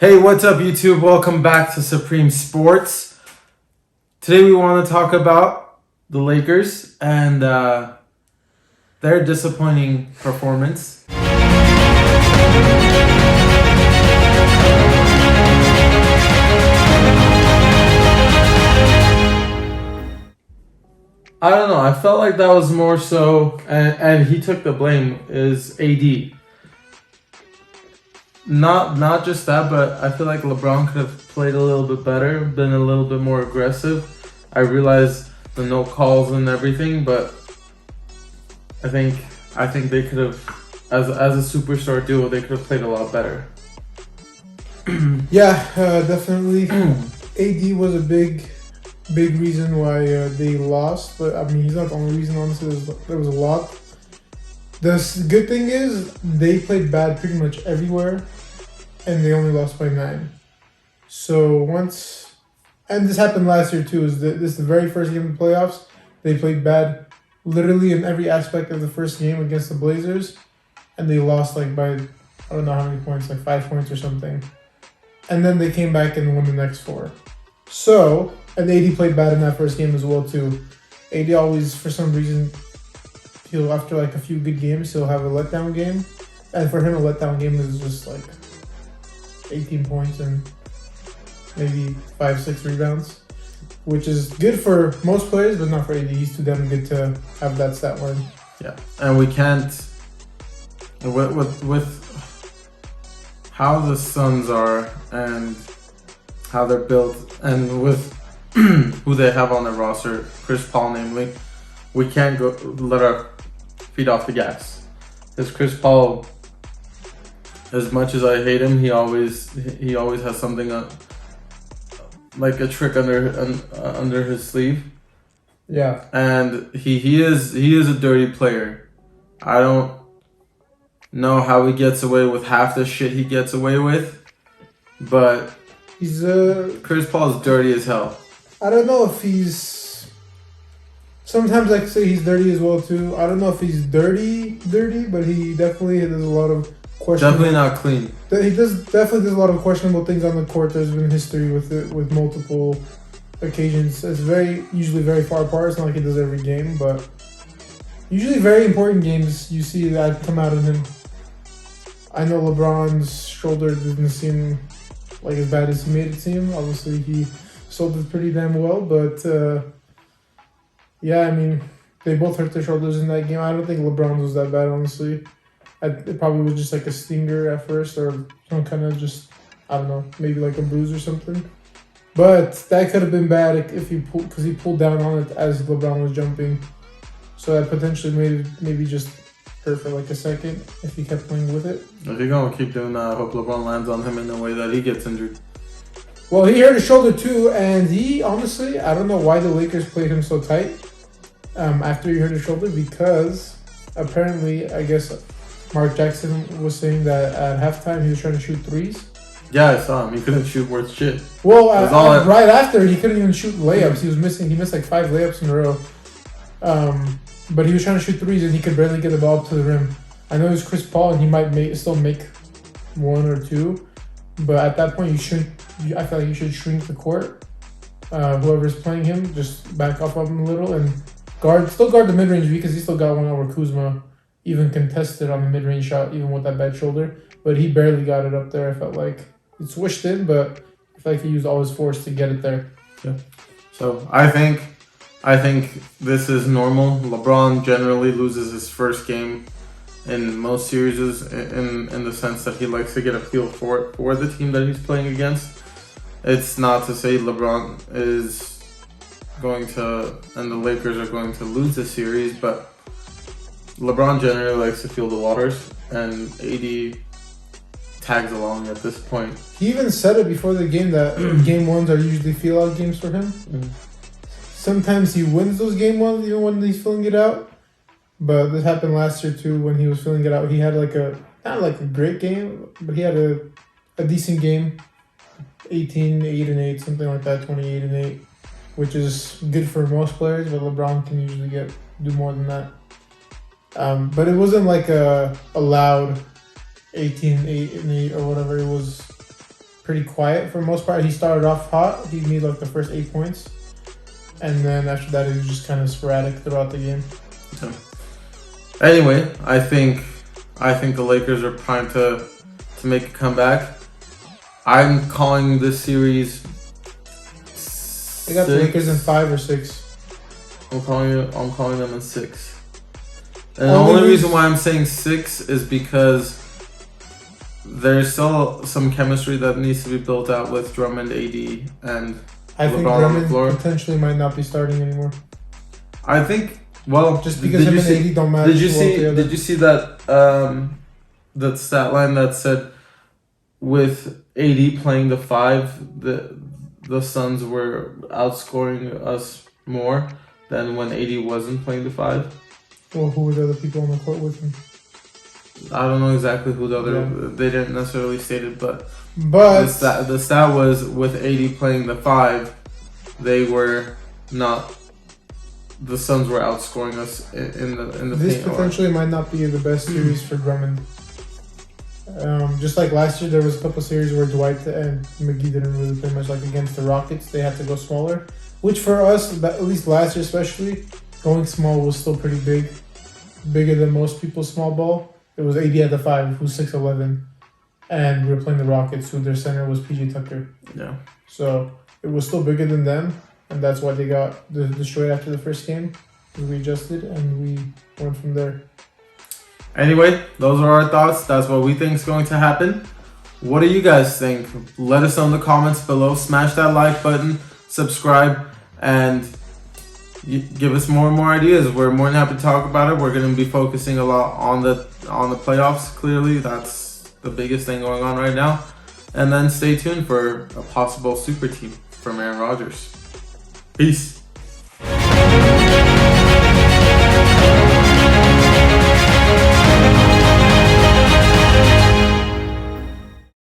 Hey, what's up, YouTube? Welcome back to Supreme Sports. Today we want to talk about the Lakers and their disappointing performance. I don't know. I felt like that was more so, and he took the blame, is AD. Not just that, but I feel like LeBron could have played a little bit better, been a little bit more aggressive. I realize the no calls and everything, but I think they could have, as a superstar duo, they could have played a lot better. Yeah, definitely. AD was a big reason why they lost, but I mean he's not the only reason. Honestly, there was a lot. The good thing is they played bad pretty much everywhere, and they only lost by 9. So and this happened last year too. This is the very first game of the playoffs. They played bad, literally in every aspect of the first game against the Blazers, and they lost like by I don't know how many points, like 5 points or something. And then they came back and won the next 4. So, and AD played bad in that first game as well too. AD always, for some reason, after like a few good games, he'll have a letdown game. And for him, a letdown game is just like 18 points and maybe 5-6 rebounds, which is good for most players, but not for AD. He's too damn good to have that stat line. Yeah, and we can't, with how the Suns are and how they're built, and with who they have on their roster, Chrispaul namely, we can't let our feet off the gas. Because Chrispaul, as much as I hate him, he always has something like a trick under his sleeve. Yeah, and he is a dirty player. I don't know how he gets away with half the shit he gets away with, but Chris Paul's dirty as hell. I don't know if he's. Sometimes I say he's dirty as well too. I don't know if he's dirty, but he definitely does a lot of questionable. Definitely not clean. He definitely does a lot of questionable things on the court. There's been history with it with multiple occasions. It's usually very far apart. It's not like he does every game, but usually very important games you see that come out of him. I know LeBron's shoulder didn't seem like as bad as he made it seem. Obviously, he sold it pretty damn well, but yeah, I mean, they both hurt their shoulders in that game. I don't think LeBron's was that bad, honestly. It probably was just like a stinger at first, or some kind of just, I don't know, maybe like a bruise or something. But that could have been bad if he because he pulled down on it as LeBron was jumping. So that potentially made it maybe just hurt for like a second if he kept playing with it. If you're gonna keep doing that, I hope LeBron lands on him in a way that he gets injured. Well, he hurt his shoulder too, and he honestly, I don't know why the Lakers played him so tight after he hurt his shoulder, because apparently, I guess Mark Jackson was saying that at halftime he was trying to shoot threes. Yeah, I saw him. He couldn't shoot worth shit. Well, right after he couldn't even shoot layups. He missed like 5 layups in a row. But he was trying to shoot threes and he could barely get the ball up to the rim. I know it was Chris Paul and he might still make 1 or 2, but at that point I feel like you should shrink the court. Whoever's playing him, just back off of him a little and still guard the mid range, because he still got one over Kuzma, even contested on the mid range shot, even with that bad shoulder. But he barely got it up there. I felt like it swished in, but I feel like he used all his force to get it there. Yeah. So I think this is normal. LeBron generally loses his first game in most series in the sense that he likes to get a feel for the team that he's playing against. It's not to say LeBron is going to and the Lakers are going to lose the series, but LeBron generally likes to feel the waters, and AD tags along at this point. He even said it before the game that game ones are usually feel-out games for him. Mm-hmm. Sometimes he wins those game ones even when he's filling it out. But this happened last year too when he was filling it out. He had not like a great game, but he had a decent game. 18, 8-8, something like that, 28-8, which is good for most players, but LeBron can usually do more than that. But it wasn't like a loud 18-8 or whatever. It was pretty quiet for the most part. He started off hot. He made like the first 8 points, and then after that, he was just kind of sporadic throughout the game. So, anyway, I think the Lakers are primed to make a comeback. I'm calling this series. They got the Lakers in 5 or 6. I'm calling them in 6. And the only reason why I'm saying 6 is because there's still some chemistry that needs to be built out with Drummond, AD, and I think LeBron on the floor. Drummond potentially might not be starting anymore. I think. Well, Just because him and AD don't match. Did you see that that stat line that said with AD playing the 5, the Suns were outscoring us more than when AD wasn't playing the 5? Well, who were the other people on the court with him? I don't know exactly who the other. Yeah. They didn't necessarily state it, but the stat was with AD playing the 5, they were not. The Suns were outscoring us in the. This paint potentially might not be the best series for Drummond. Just like last year, there was a couple series where Dwight and McGee didn't really play much. Like against the Rockets, they had to go smaller. Which for us, at least last year especially, going small was still pretty big. Bigger than most people's small ball. It was AD at the 5, who's 6'11", and we were playing the Rockets, who their center was PJ Tucker. Yeah. So it was still bigger than them, and that's why they got destroyed after the first game. We adjusted and we went from there. Anyway, those are our thoughts. That's what we think is going to happen. What do you guys think? Let us know in the comments below. Smash that like button, subscribe, and give us more and more ideas. We're more than happy to talk about it. We're going to be focusing a lot on the playoffs. Clearly, that's the biggest thing going on right now. And then stay tuned for a possible super team from Aaron Rodgers. Peace.